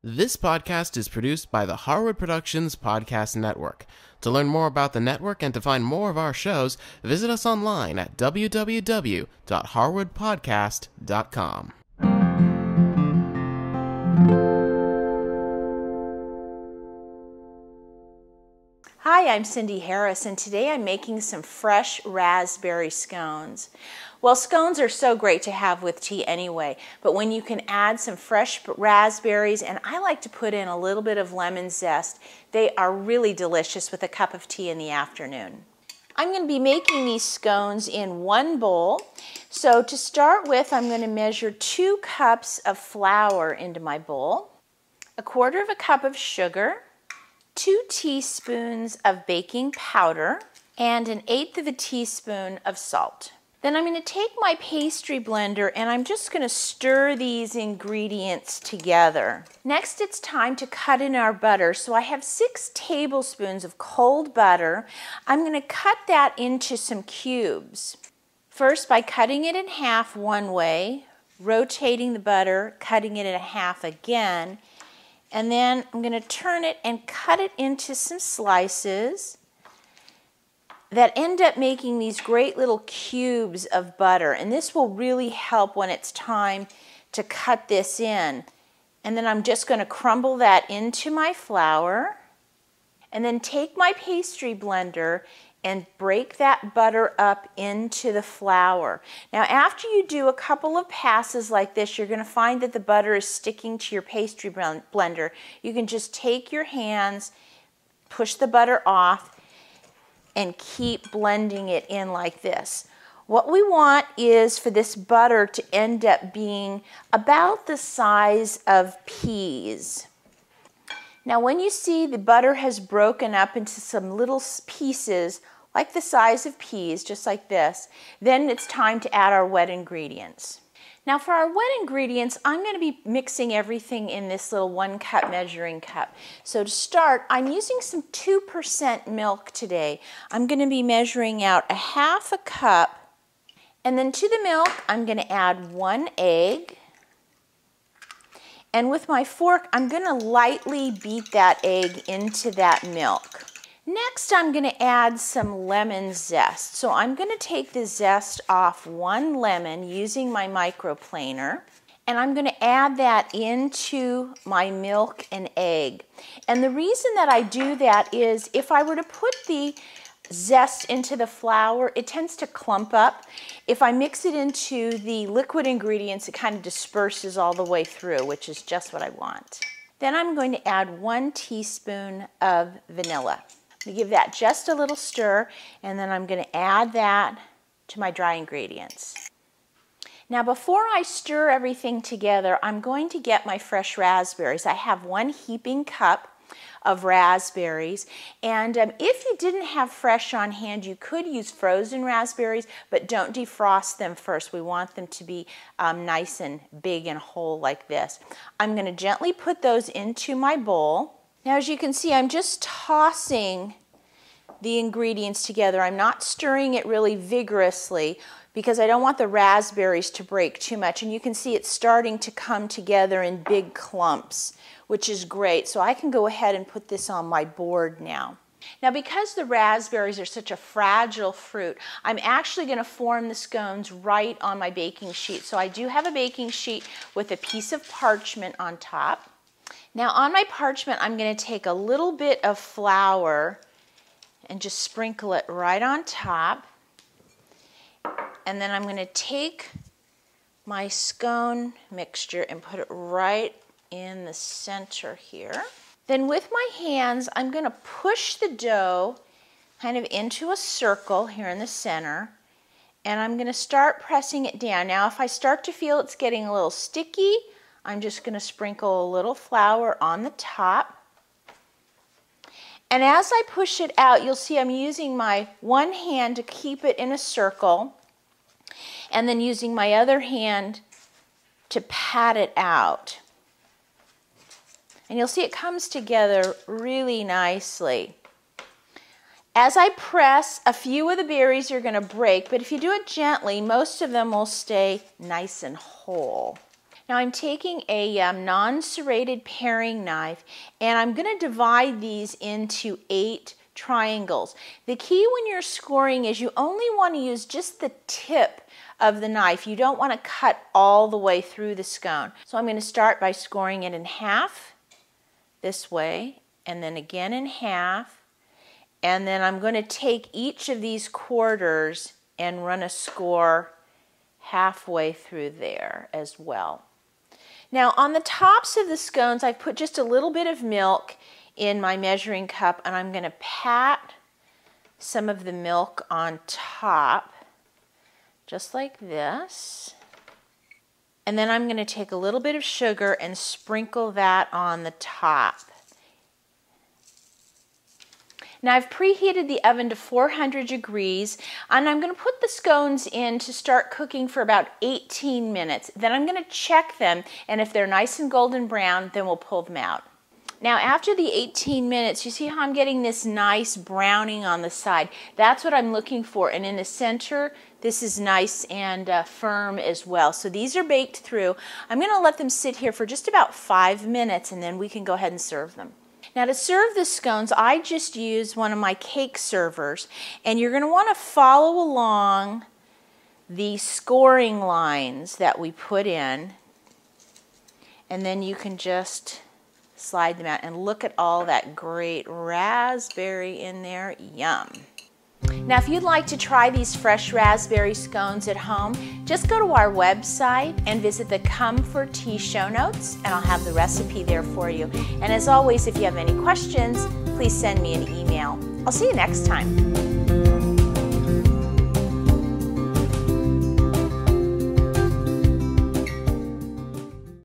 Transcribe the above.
This podcast is produced by the Harwood Productions Podcast Network. To learn more about the network and to find more of our shows, visit us online at www.harwoodpodcast.com. Hi, I'm Cindy Harris, and today I'm making some fresh raspberry scones. Well, scones are so great to have with tea anyway, but when you can add some fresh raspberries, and I like to put in a little bit of lemon zest, they are really delicious with a cup of tea in the afternoon. I'm going to be making these scones in one bowl. So to start with, I'm going to measure 2 cups of flour into my bowl, 1/4 cup of sugar, 2 teaspoons of baking powder, and 1/8 teaspoon of salt. Then I'm going to take my pastry blender and I'm just going to stir these ingredients together. Next, it's time to cut in our butter. So I have 6 tablespoons of cold butter. I'm going to cut that into some cubes. First, by cutting it in half one way, rotating the butter, cutting it in half again, and then I'm going to turn it and cut it into some slices that end up making these great little cubes of butter. And this will really help when it's time to cut this in. And then I'm just going to crumble that into my flour and then take my pastry blender and break that butter up into the flour. Now, after you do a couple of passes like this, you're going to find that the butter is sticking to your pastry blender. You can just take your hands, push the butter off, and keep blending it in like this. What we want is for this butter to end up being about the size of peas. Now, when you see the butter has broken up into some little pieces like the size of peas, just like this, then it's time to add our wet ingredients. Now for our wet ingredients, I'm going to be mixing everything in this little 1 cup measuring cup. So to start, I'm using some 2% milk today. I'm going to be measuring out 1/2 cup, and then to the milk, I'm going to add 1 egg. And with my fork, I'm going to lightly beat that egg into that milk. Next, I'm going to add some lemon zest. So I'm going to take the zest off 1 lemon using my microplaner, and I'm going to add that into my milk and egg. And the reason that I do that is if I were to put the zest into the flour, it tends to clump up. If I mix it into the liquid ingredients, it kind of disperses all the way through, which is just what I want. Then I'm going to add 1 teaspoon of vanilla. Give that just a little stir, and then I'm going to add that to my dry ingredients. Now before I stir everything together, I'm going to get my fresh raspberries. I have 1 heaping cup of raspberries, and if you didn't have fresh on hand, you could use frozen raspberries, but don't defrost them first. We want them to be nice and big and whole like this. I'm going to gently put those into my bowl. Now, as you can see, I'm just tossing the ingredients together. I'm not stirring it really vigorously because I don't want the raspberries to break too much. And you can see it's starting to come together in big clumps, which is great. So I can go ahead and put this on my board now. Now, because the raspberries are such a fragile fruit, I'm actually going to form the scones right on my baking sheet. So I do have a baking sheet with a piece of parchment on top. Now on my parchment, I'm going to take a little bit of flour and just sprinkle it right on top. And then I'm going to take my scone mixture and put it right in the center here. Then with my hands, I'm going to push the dough kind of into a circle here in the center. And I'm going to start pressing it down. Now if I start to feel it's getting a little sticky, I'm just going to sprinkle a little flour on the top. And as I push it out, you'll see I'm using my 1 hand to keep it in a circle, and then using my other hand to pat it out. And you'll see it comes together really nicely. As I press, a few of the berries are going to break, but if you do it gently, most of them will stay nice and whole. Now I'm taking a non-serrated paring knife and I'm going to divide these into 8 triangles. The key when you're scoring is you only want to use just the tip of the knife. You don't want to cut all the way through the scone. So I'm going to start by scoring it in half this way, and then again in half, and then I'm going to take each of these quarters and run a score halfway through there as well. Now on the tops of the scones I've put just a little bit of milk in my measuring cup, and I'm going to pat some of the milk on top just like this. And then I'm going to take a little bit of sugar and sprinkle that on the top. Now I've preheated the oven to 400 degrees, and I'm going to put the scones in to start cooking for about 18 minutes. Then I'm going to check them, and if they're nice and golden brown, then we'll pull them out. Now after the 18 minutes, you see how I'm getting this nice browning on the side? That's what I'm looking for, and in the center, this is nice and firm as well. So these are baked through. I'm going to let them sit here for just about 5 minutes, and then we can go ahead and serve them. Now to serve the scones, I just use one of my cake servers, and you're going to want to follow along the scoring lines that we put in, and then you can just slide them out, and look at all that great raspberry in there. Yum. Now if you'd like to try these fresh raspberry scones at home, just go to our website and visit the Come for Tea show notes, and I'll have the recipe there for you. And as always, if you have any questions, please send me an email. I'll see you next time.